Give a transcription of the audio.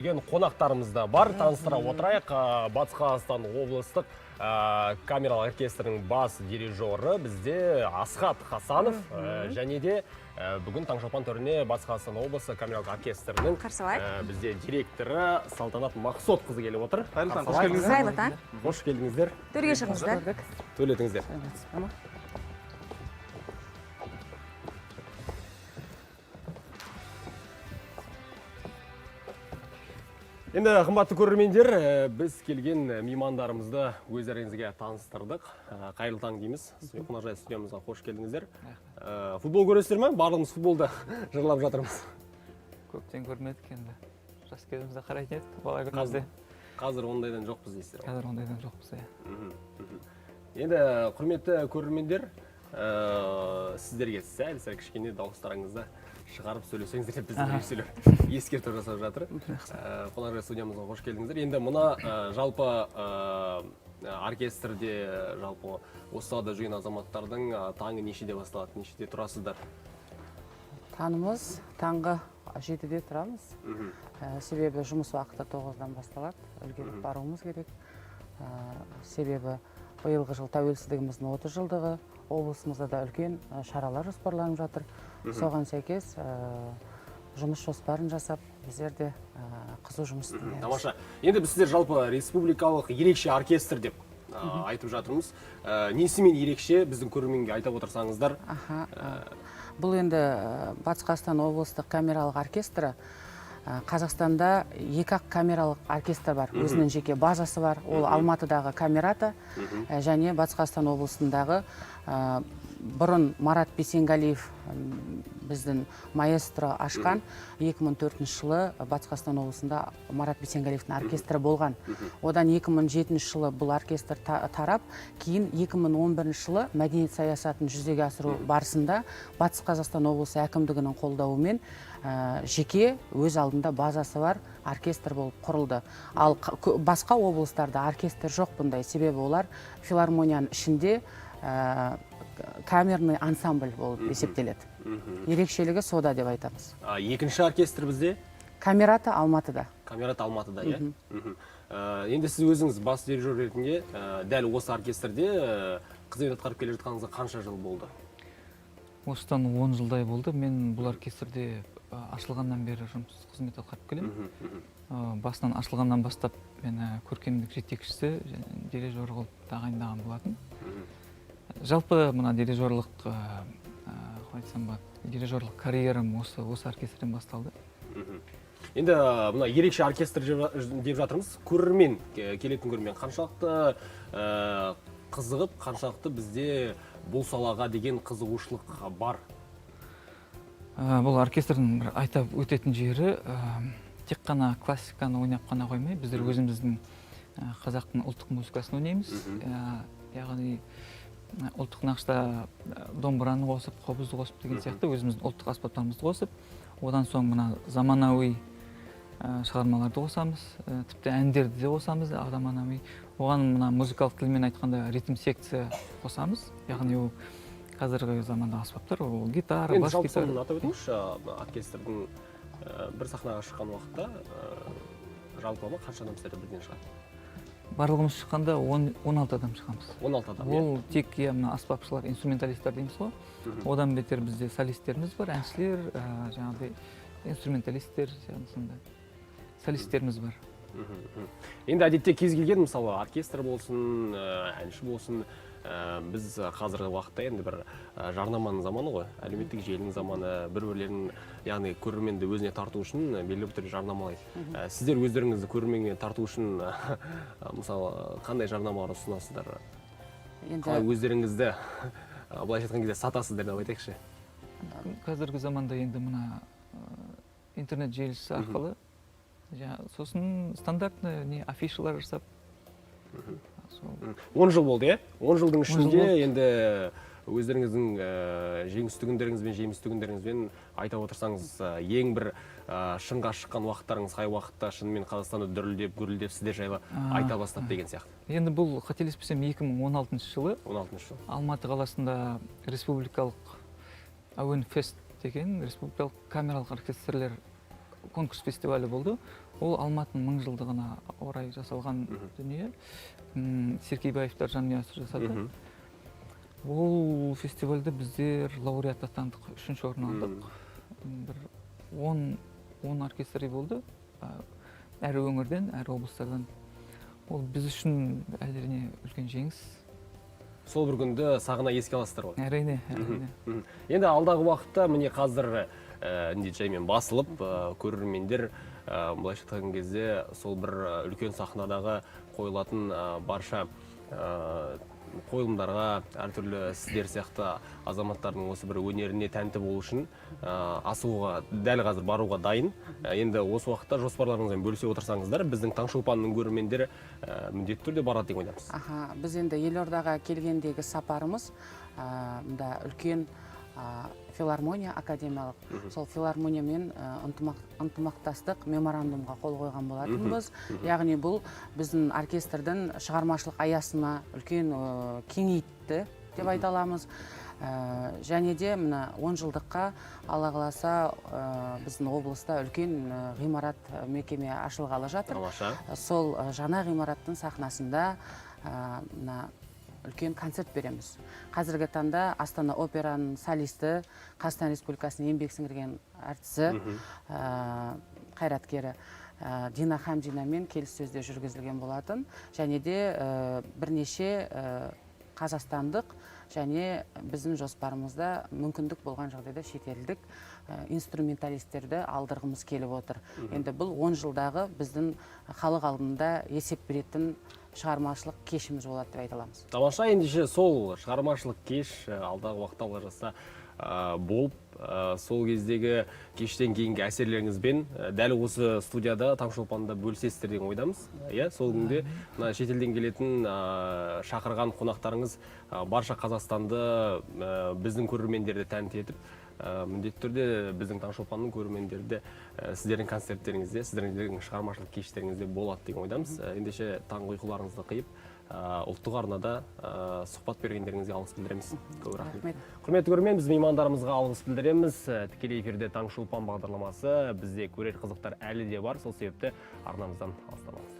Қонақтарымыз да бар, таныстыра отырайық. Батыс Қазақстан облыстық камералық оркестрінің бас дирижері бізде Асхат Хасанов, және де бүгін Таңшолпан төріне Батыс Қазақстан облысы камералық оркестрінің бізде директоры Салтанат Мақсотқызы келіп отыр. Қош келдіңіздер. Төрге шығыңыздар. Төлетіңіздер. Енді қымбатты көрермендер, біз келген меймандарымызды өздеріңізге таныстырдық. Қайырлы таң дейміз. Қонақжай студиямызға қош келдіңіздер. Футбол көресіздер ме? Барлығымыз футболда жырлап жатырмыз. Көптен көрмедік енді. Жас кезімізде қарайтын едік, бала күнімізде. Қазір ондайдан жоқпыз дейсіздер. Қазір ондайдан жоқпыз, Енді құрметті көрермендер, сіздерге сәл кішкене дауыстарыңызды шығарып сөйлесеңіздер деп біздің режиссерлер ескерту жасап жатыр. Қонақжай студиямызға қош келдіңіздер. Енді мына жалпы оркестрде жалпы осы салада жүрген азаматтардың таңы нешеде басталады, нешеде тұрасыздар? Таңымыз таңғы 7-де тұрамыз. Себебі жұмыс уақыты 9-дан басталады. Үлгеріп баруымыз керек. Себебі биылғы жыл тәуелсіздігіміздің 30 жылдығы, облысымызда да үлкен шаралар жоспарланып жатыр. Соған сәйкес жұмыс жоспарын жасап, біздер де қызу жұмыс істейміз. Тамаша. Енді біз сіздер жалпы республикалық ерекше оркестр деп айтып жатырмыз. Несімен ерекше біздің көрерменге айтып отырсаңыздар? Бұл енді Батыс Қазақстан облыстық камералық оркестрі. Қазақстанда екі-ақ камералық оркестр бар. Өзінің жеке базасы бар. Ол Алматыдағы камерата және Батыс Қазақстан облысындағы бұрын Марат Бейсенғалиев біздің маэстро ашқан 2004 жылы Батыс Қазақстан облысында Марат Бейсенғалиевтің оркестрі болған. Одан 2007 жылы бұл оркестр тарап, кейін 2011 жылы мәдениет саясатын жүзеге асыру барысында Батыс Қазақстан облысы әкімдігінің қолдауымен жеке өз алдында базасы бар оркестр болып құрылды. Ал басқа облыстарда оркестр жоқ бұндай, себебі олар филармонияның ішінде камерный ансамбль болып есептеледі. Ерекшелігі сода деп айтамыз. Екінші оркестр бізде? Камерата Алматыда. Камерата Алматыда, Енді сіз өзіңіз бас дирижер ретінде дәл осы оркестрде қызмет атқарып келе жатқаныңызға қанша жыл болды? Осыдан 10 жылдай болды. Мен бұл оркестрде ашылғаннан бері жұмыс қызмет атқарып келемін. Басынан ашылғаннан бастап мені көркемдік жетекшісі, дирижер қылып тағайындаған болатын. Жалпы мына дирижерлық карьерам осы оркестрден басталды. Енді мына ерекше оркестр деп жатырмыз. Көрермен, келетін көрермен қаншалықты қызығып, қаншалықты бізде бұл салаға деген қызығушылық бар? Бұл оркестрдің бір айтап өтетін жері тек қана классиканы ойнап қана қоймай, біздер өзіміздің қазақтың ұлттық музыкасын ойнаймыз. Яғни ұлттық нақышта домбыраны қосып, қобызды қосып деген сияқты өзіміздің ұлттық аспаптарымызды қосып, одан соң мына заманауи шығармаларды қосамыз, тіпті әндерді де қосамыз, заманауи. Оған мына музыкалық тілмен айтқанда ритм секция қосамыз. Яғни ол қазіргі замандағы аспаптар, ол гитара, бас гитара. Енді жалпы атап өтіңізші, оркестрдің бір сахнаға шыққан уақытта жалпы қанша адам сіздерді бірден шығады? Барлығымыз шыққанда 16 адам шығамыз. 16 адам, Ол тек аспапшылар, инструменталистер дейміз ғой. Одан бетер бізде солистеріміз бар, әншілер, жаңағыдай инструменталистер, солистеріміз бар. Енді әдетте кез келген, мысалы, оркестр болсын, әнші болсын, біз қазіргі уақытта енді бір жарнаманың заманы ғой, әлеуметтік желінің заманы, бір-бірлерін, яғни көрерменді өзіне тарту үшін белгілі бір түрде жарнамалайды. Сіздер өздеріңізді көрерменге тарту үшін, мысалы, қандай жарнамалар ұсынасыздар? Қалай өздеріңізді, былайша айтқан кезде сатасыздар деп айтайықшы? Қазіргі заманда енді мына интернет желісі арқылы, сосын стандартны афишалар жасап. 10 жыл болды, 10 жылдың ішінде енді өздеріңіздің жеңістігіндеріңізбен, жемістігіндеріңізбен айтап отырсаңыз, ең бір шыңға шыққан уақыттарыңыз қай уақытта шынымен Қазақстанды дүрілдеп, гүрілдеп сіздер жайлы айта бастап деген сияқты? Енді бұл қателеспесем 2016 жылы Алматы қаласында республикалық әуен фест деген республикалық камералық оркестрлер конкурс фестивалі болды. Ол Алматының 1000 жылдығына орай жасалған дүние. Серкебаевтар жанұясы жасады. Ол фестивальде біздер лауреат атандық, 3-ші орын алдық. Бір 10 оркестрі болды. Әр өңірден, әр облыстардан. Ол біз үшін әрине үлкен жеңіс. Сол бір күнді сағына еске аласыздар ғой. Әрине. Енді алдағы уақытта міне қазір жаймен басылып, көрермендер былайша айтқан кезде сол бір үлкен сахнадағы қойылатын барша қойылымдарға, әртүрлі сіздер сияқты азаматтардың осы бір өнеріне тәнті болу үшін асуға, дәл қазір баруға дайын. Енді осы уақытта жоспарларыңызбен бөлісе отырсаңыздар, біздің Таңшолпанның көрермендері міндетті түрде барады деп ойлаймыз. Біз енді Елордаға келгендегі сапарымыз мында үлкен филармония академиялық. Сол филармониямен ынтымақтастық меморандумға қол қойған болатынбыз. Яғни бұл біздің оркестрдің шығармашылық аясына үлкен кеңейтті деп айта аламыз. Және де мына 10 жылдыққа Алла қаласа біздің облыста үлкен ғимарат мекеме ашылғалы жатыр. Сол жаңа ғимараттың сахнасында үлкен концерт береміз. Қазіргі таңда Астана операның солисті, Қазақстан Республикасының еңбек сіңірген әртісі, қайраткері Дина Хамдинамен келіссөздер жүргізілген болатын. Және де бірнеше қазақстандық және біздің жоспарымызда мүмкіндік болған жағдайда шетелдік инструменталистерді алдырғымыз келіп отыр. Енді бұл 10 жылдағы біздің халық алдында есеп беретін шығармашылық кешіміз болады деп айта аламыз. Тамаша, ендеше сол шығармашылық кеш алдағы уақытта Алла жазса болып, сол кездегі кештен кейінгі әсерлеріңізбен дәл осы студияда Таңшолпанда бөлісесіздер деген ойдамыз. Сол күнде шетелден келетін шақырған қонақтарыңыз барша Қазақстанды біздің көрермендерді тәнті етіп, міндетті түрде біздің Таңшолпанның көрермендерді сіздердің концерттеріңізде, сіздердің шығармашылық кештеріңізде болады деген ойдамыз. Ендеше таңғы ұйқыларыңызды қиып, ұлттық арнада сұхбат бергендеріңізге алғыс білдіреміз. Көп рахмет. Құрметті көрермен, біз меймандарымызға алғыс білдіреміз. Тікелей эфирде Таңшолпан бағдарламасы, бізде көрер қызықтар әлі де бар. Сол себепті арнамыздан алыстамаңыз.